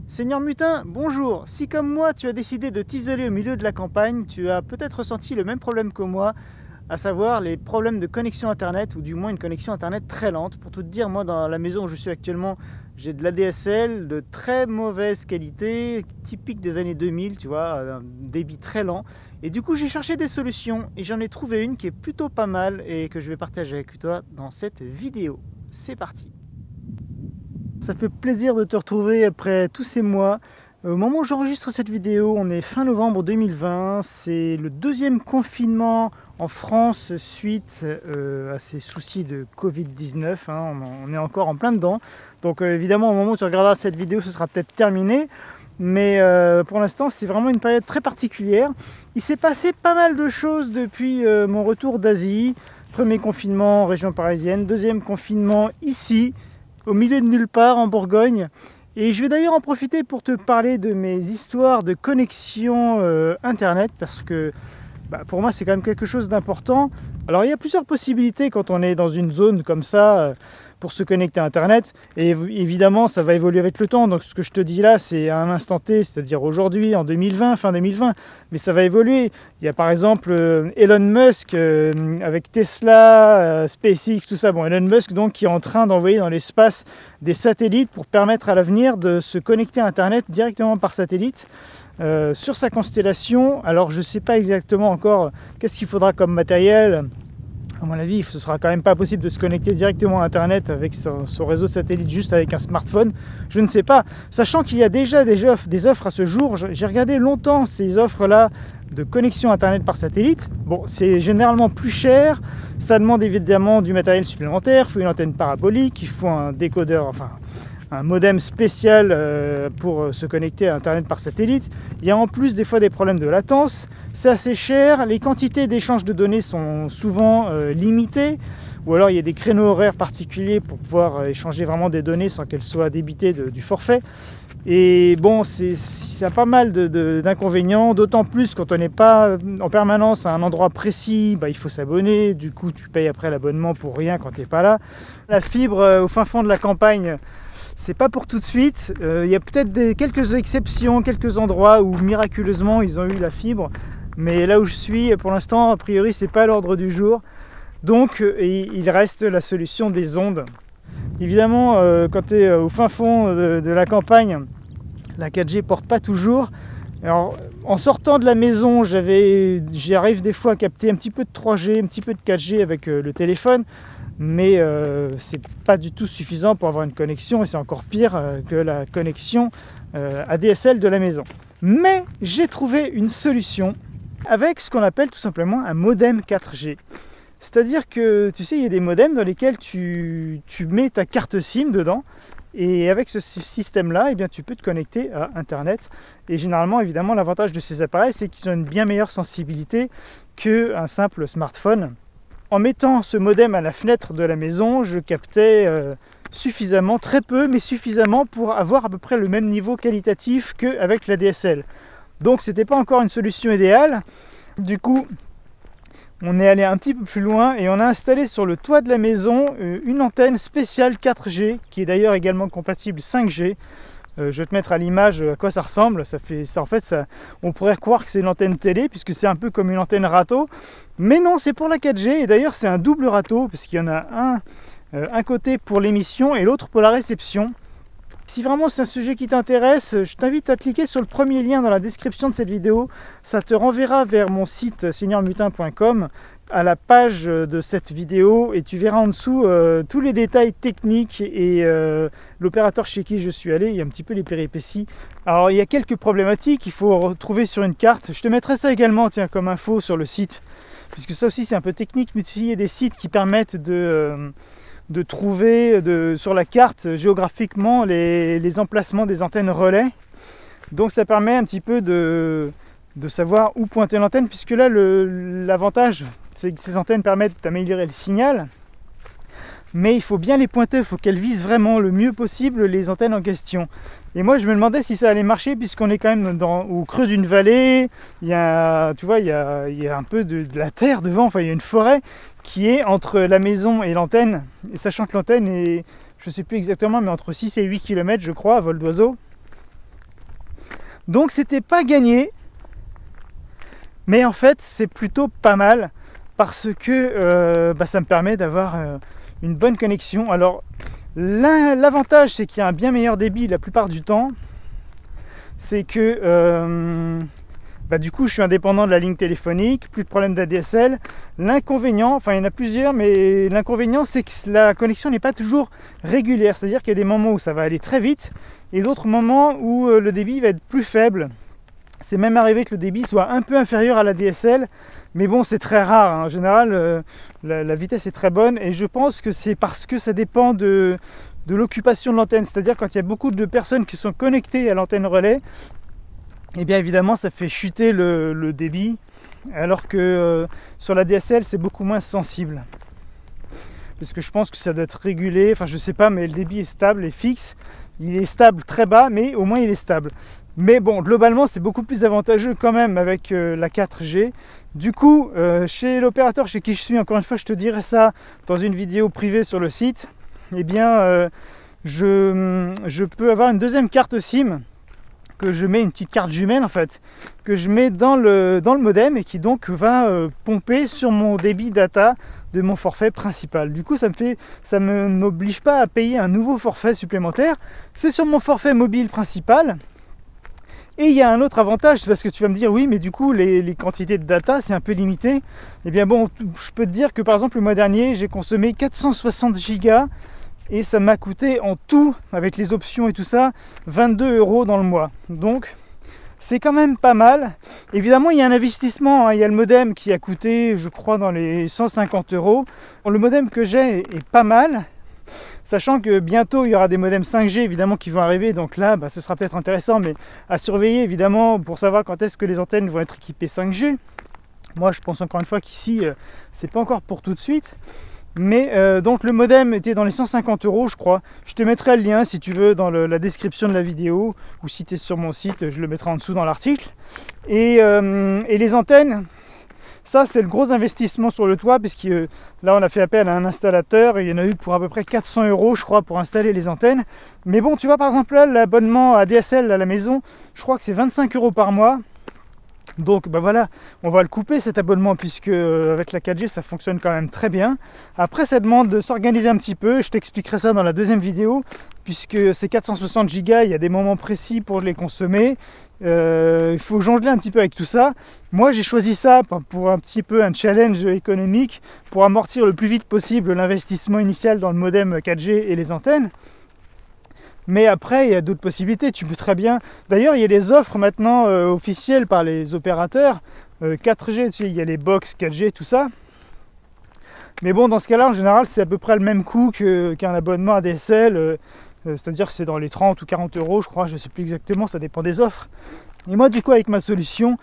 Seigneur Mutin, bonjour. Si comme moi tu as décidé de t'isoler au milieu de la campagne, tu as peut-être ressenti le même problème que moi, à savoir les problèmes de connexion internet, ou du moins une connexion internet très lente. Pour tout te dire, moi dans la maison où je suis actuellement, j'ai de l'ADSL de très mauvaise qualité, typique des années 2000, tu vois, un débit très lent. Et du coup j'ai cherché des solutions et j'en ai trouvé une qui est plutôt pas mal et que je vais partager avec toi dans cette vidéo. C'est parti. Ça fait plaisir de te retrouver après tous ces mois. Au moment où j'enregistre cette vidéo, on est fin novembre 2020. C'est le deuxième confinement en France suite à ces soucis de Covid-19. On est encore en plein dedans. Donc évidemment, au moment où tu regarderas cette vidéo, ce sera peut-être terminé. Mais pour l'instant, c'est vraiment une période très particulière. Il s'est passé pas mal de choses depuis mon retour d'Asie. Premier confinement en région parisienne, deuxième confinement ici, au milieu de nulle part en Bourgogne. Et je vais d'ailleurs en profiter pour te parler de mes histoires de connexion internet, parce que pour moi c'est quand même quelque chose d'important. Alors il y a plusieurs possibilités quand on est dans une zone comme ça pour se connecter à internet, et évidemment ça va évoluer avec le temps. Donc ce que je te dis là, c'est à un instant T, c'est-à-dire aujourd'hui en 2020, fin 2020, mais ça va évoluer. Il y a par exemple Elon Musk avec Tesla, SpaceX, tout ça. Bon, Elon Musk donc qui est en train d'envoyer dans l'espace des satellites pour permettre à l'avenir de se connecter à internet directement par satellite sur sa constellation. Alors je ne sais pas exactement encore qu'est-ce qu'il faudra comme matériel. À mon avis, ce sera quand même pas possible de se connecter directement à internet avec son réseau de satellite juste avec un smartphone. Je ne sais pas, sachant qu'il y a déjà des offres à ce jour. J'ai regardé longtemps ces offres-là de connexion internet par satellite. Bon, c'est généralement plus cher, ça demande évidemment du matériel supplémentaire, il faut une antenne parabolique, il faut un décodeur, enfin un modem spécial pour se connecter à internet par satellite. Il y a en plus des fois des problèmes de latence, c'est assez cher, les quantités d'échange de données sont souvent limitées, ou alors il y a des créneaux horaires particuliers pour pouvoir échanger vraiment des données sans qu'elles soient débitées du forfait. Et bon, ça a pas mal d'inconvénients, d'autant plus quand on n'est pas en permanence à un endroit précis, il faut s'abonner, du coup tu payes après l'abonnement pour rien quand tu n'es pas là. La fibre au fin fond de la campagne, c'est pas pour tout de suite. Il y a peut-être quelques exceptions, quelques endroits où miraculeusement ils ont eu la fibre, mais là où je suis, pour l'instant, a priori, c'est pas à l'ordre du jour. Donc, il reste la solution des ondes. Évidemment, quand tu es au fin fond de la campagne, la 4G porte pas toujours. Alors, en sortant de la maison, j'arrive des fois à capter un petit peu de 3G, un petit peu de 4G avec le téléphone. Mais c'est pas du tout suffisant pour avoir une connexion, et c'est encore pire que la connexion ADSL de la maison. Mais j'ai trouvé une solution avec ce qu'on appelle tout simplement un modem 4G. C'est-à-dire que, tu sais, il y a des modems dans lesquels tu mets ta carte SIM dedans, et avec ce système-là, tu peux te connecter à Internet. Et généralement, évidemment, l'avantage de ces appareils, c'est qu'ils ont une bien meilleure sensibilité qu'un simple smartphone. En mettant ce modem à la fenêtre de la maison, je captais suffisamment, très peu, mais suffisamment pour avoir à peu près le même niveau qualitatif qu'avec la DSL. Donc c'était pas encore une solution idéale. Du coup, on est allé un petit peu plus loin et on a installé sur le toit de la maison une antenne spéciale 4G, qui est d'ailleurs également compatible 5G. Je vais te mettre à l'image à quoi ça ressemble. On pourrait croire que c'est une antenne télé, puisque c'est un peu comme une antenne râteau. Mais non, c'est pour la 4G, et d'ailleurs c'est un double râteau, parce qu'il y en a un côté pour l'émission et l'autre pour la réception. Si vraiment c'est un sujet qui t'intéresse, je t'invite à cliquer sur le premier lien dans la description de cette vidéo. Ça te renverra vers mon site seigneurmutin.com, à la page de cette vidéo, et tu verras en dessous tous les détails techniques et l'opérateur chez qui je suis allé, et un petit peu les péripéties. Alors il y a quelques problématiques qu'il faut retrouver sur une carte. Je te mettrai ça également comme info sur le site, puisque ça aussi c'est un peu technique, mais il y a des sites qui permettent de trouver sur la carte géographiquement les emplacements des antennes relais. Donc ça permet un petit peu de savoir où pointer l'antenne, puisque là l'avantage c'est que ces antennes permettent d'améliorer le signal, mais il faut bien les pointer, il faut qu'elles visent vraiment le mieux possible les antennes en question. Et moi je me demandais si ça allait marcher, puisqu'on est quand même au creux d'une vallée, il y a un peu de la terre devant, il y a une forêt qui est entre la maison et l'antenne, et sachant que l'antenne est, je ne sais plus exactement, mais entre 6 et 8 km je crois, à vol d'oiseau. Donc c'était pas gagné, mais en fait c'est plutôt pas mal parce que ça me permet d'avoir une bonne connexion. Alors l'avantage c'est qu'il y a un bien meilleur débit la plupart du temps, c'est que du coup je suis indépendant de la ligne téléphonique, plus de problème d'ADSL. L'inconvénient, enfin il y en a plusieurs, mais l'inconvénient c'est que la connexion n'est pas toujours régulière, c'est-à-dire qu'il y a des moments où ça va aller très vite et d'autres moments où le débit va être plus faible. C'est même arrivé que le débit soit un peu inférieur à la DSL, mais bon c'est très rare, hein. En général la vitesse est très bonne et je pense que c'est parce que ça dépend de l'occupation de l'antenne, c'est-à-dire quand il y a beaucoup de personnes qui sont connectées à l'antenne relais, et bien évidemment ça fait chuter le débit, alors que sur la DSL c'est beaucoup moins sensible. Parce que je pense que ça doit être régulé, enfin je sais pas, mais le débit est stable et fixe. Il est stable très bas, mais au moins il est stable. Mais bon, globalement c'est beaucoup plus avantageux quand même avec la 4G. Du coup, chez l'opérateur chez qui je suis, encore une fois je te dirai ça dans une vidéo privée sur le site, eh bien je peux avoir une deuxième carte SIM, que je mets une petite carte jumelle en fait, que je mets dans le modem et qui donc va pomper sur mon débit data de mon forfait principal. Du coup ça ne m'oblige pas à payer un nouveau forfait supplémentaire, c'est sur mon forfait mobile principal. Et il y a un autre avantage, c'est parce que tu vas me dire oui mais du coup les quantités de data c'est un peu limité. Et bien bon, je peux te dire que par exemple le mois dernier j'ai consommé 460 gigas et ça m'a coûté en tout, avec les options et tout ça, 22 € dans le mois. Donc c'est quand même pas mal. Évidemment il y a un investissement, hein. Il y a le modem qui a coûté je crois dans les 150 €. Le modem que j'ai est pas mal, sachant que bientôt il y aura des modems 5G évidemment qui vont arriver, donc là ce sera peut-être intéressant, mais à surveiller évidemment pour savoir quand est-ce que les antennes vont être équipées 5G. Moi je pense encore une fois qu'ici c'est pas encore pour tout de suite. Mais donc le modem était dans les 150 € je crois. Je te mettrai le lien si tu veux dans la description de la vidéo, ou si tu es sur mon site, je le mettrai en dessous dans l'article. Et les antennes, ça c'est le gros investissement sur le toit, puisque là on a fait appel à un installateur, et il y en a eu pour à peu près 400 € je crois pour installer les antennes. Mais bon, tu vois par exemple là l'abonnement à DSL à la maison, je crois que c'est 25 € par mois. Donc voilà, on va le couper cet abonnement, puisque avec la 4G ça fonctionne quand même très bien. Après ça demande de s'organiser un petit peu, je t'expliquerai ça dans la deuxième vidéo, puisque ces 460 Go, il y a des moments précis pour les consommer. Il faut jongler un petit peu avec tout ça. Moi j'ai choisi ça pour un petit peu un challenge économique, pour amortir le plus vite possible l'investissement initial dans le modem 4G et les antennes. Mais après, il y a d'autres possibilités, tu peux très bien... D'ailleurs, il y a des offres maintenant officielles par les opérateurs, 4G, tu sais, il y a les box 4G, tout ça. Mais bon, dans ce cas-là, en général, c'est à peu près le même coût qu'un abonnement ADSL, c'est-à-dire que c'est dans les 30 ou 40 € je crois, je ne sais plus exactement, ça dépend des offres. Et moi, du coup, avec ma solution,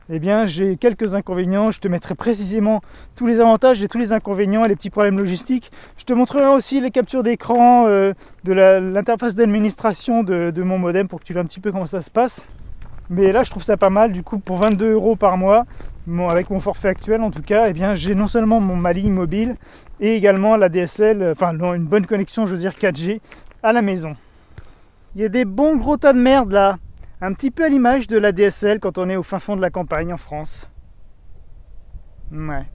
eh bien, j'ai quelques inconvénients. Je te mettrai précisément tous les avantages et tous les inconvénients et les petits problèmes logistiques. Je te montrerai aussi les captures d'écran de l'interface d'administration de mon modem pour que tu vois un petit peu comment ça se passe. Mais là, je trouve ça pas mal. Du coup, pour 22 € par mois, avec mon forfait actuel en tout cas, eh bien, j'ai non seulement ma ligne mobile et également la DSL, enfin une bonne connexion, je veux dire 4G, à la maison. Il y a des bons gros tas de merde là. Un petit peu à l'image de la DSL quand on est au fin fond de la campagne en France. Ouais.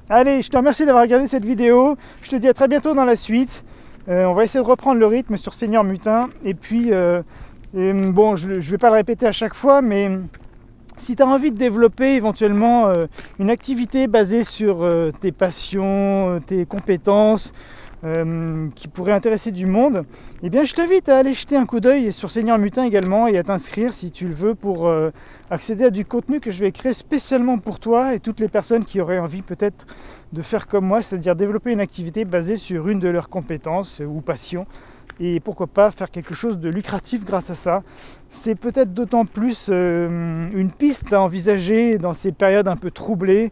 Allez, je te remercie d'avoir regardé cette vidéo. Je te dis à très bientôt dans la suite. On va essayer de reprendre le rythme sur Seigneur Mutin. Et puis, bon, je ne vais pas le répéter à chaque fois, mais si tu as envie de développer éventuellement une activité basée sur tes passions, tes compétences, qui pourrait intéresser du monde, eh bien je t'invite à aller jeter un coup d'œil sur Seigneur Mutin également, et à t'inscrire si tu le veux pour accéder à du contenu que je vais créer spécialement pour toi et toutes les personnes qui auraient envie peut-être de faire comme moi, c'est-à-dire développer une activité basée sur une de leurs compétences ou passions, et pourquoi pas faire quelque chose de lucratif grâce à ça. C'est peut-être d'autant plus une piste à envisager dans ces périodes un peu troublées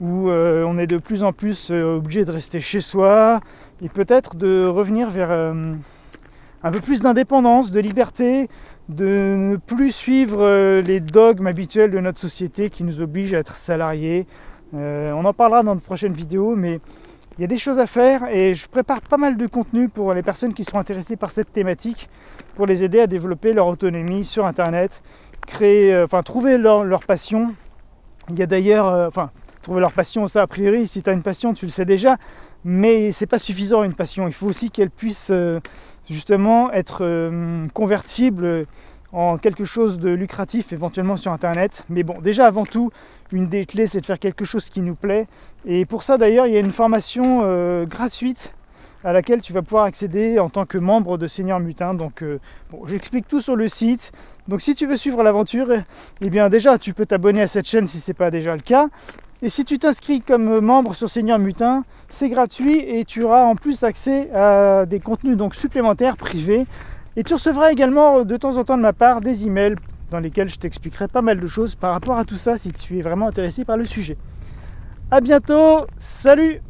où on est de plus en plus obligé de rester chez soi, et peut-être de revenir vers un peu plus d'indépendance, de liberté, de ne plus suivre les dogmes habituels de notre société qui nous obligent à être salariés. On en parlera dans de prochaines vidéos, mais il y a des choses à faire et je prépare pas mal de contenu pour les personnes qui sont intéressées par cette thématique, pour les aider à développer leur autonomie sur Internet trouver leur passion. Il y a d'ailleurs, trouver leur passion, ça a priori, si tu as une passion, tu le sais déjà, mais c'est pas suffisant une passion. Il faut aussi qu'elle puisse justement être convertible en quelque chose de lucratif éventuellement sur internet. Mais bon, déjà avant tout, une des clés c'est de faire quelque chose qui nous plaît. Et pour ça d'ailleurs, il y a une formation gratuite à laquelle tu vas pouvoir accéder en tant que membre de Seigneur Mutin. Donc j'explique tout sur le site. Donc si tu veux suivre l'aventure, eh bien déjà tu peux t'abonner à cette chaîne si ce n'est pas déjà le cas. Et si tu t'inscris comme membre sur Seigneur Mutin, c'est gratuit et tu auras en plus accès à des contenus donc supplémentaires privés. Et tu recevras également de temps en temps de ma part des emails dans lesquels je t'expliquerai pas mal de choses par rapport à tout ça si tu es vraiment intéressé par le sujet. A bientôt, salut!